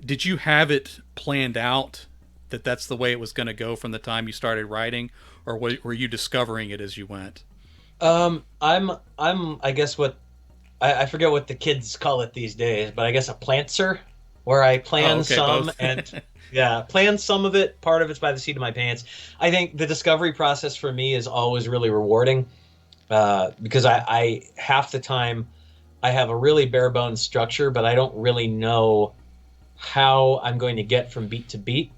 Did you have it planned out that that's the way it was going to go from the time you started writing, or were you discovering it as you went? I guess what I forget what the kids call it these days, but I guess a plantser, where I Oh, plan okay, some both. and yeah, plan some of it. Part of it's by the seat of my pants. I think the discovery process for me is always really rewarding because I half the time I have a really bare bones structure, but I don't really know how I'm going to get from beat to beat.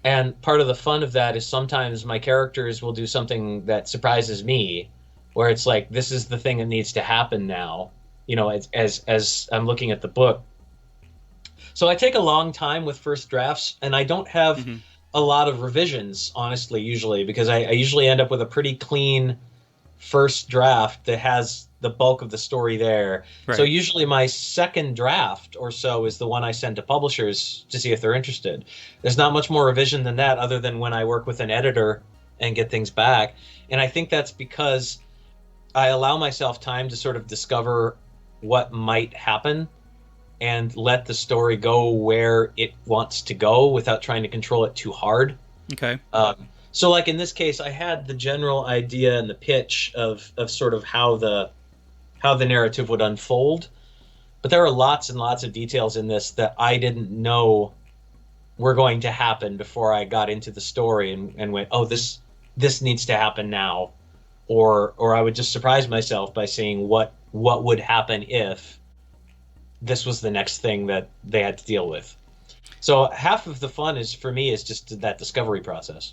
And part of the fun of that is sometimes my characters will do something that surprises me, where it's like, this is the thing that needs to happen now, as I'm looking at the book. So I take a long time with first drafts, and I don't have Hmm. a lot of revisions, honestly, usually, because I usually end up with a pretty clean first draft that has the bulk of the story there. So Right. usually my second draft or so is the one I send to publishers to see if they're interested. There's not much more revision than that other than when I work with an editor and get things back. And I think that's because I allow myself time to sort of discover what might happen and let the story go where it wants to go without trying to control it too hard. Okay. So like in this case, I had the general idea and the pitch of sort of how the narrative would unfold, but there are lots and lots of details in this that I didn't know were going to happen before I got into the story and went, oh, this needs to happen now, or I would just surprise myself by seeing what would happen if this was the next thing that they had to deal with. So half of the fun is for me is just that discovery process.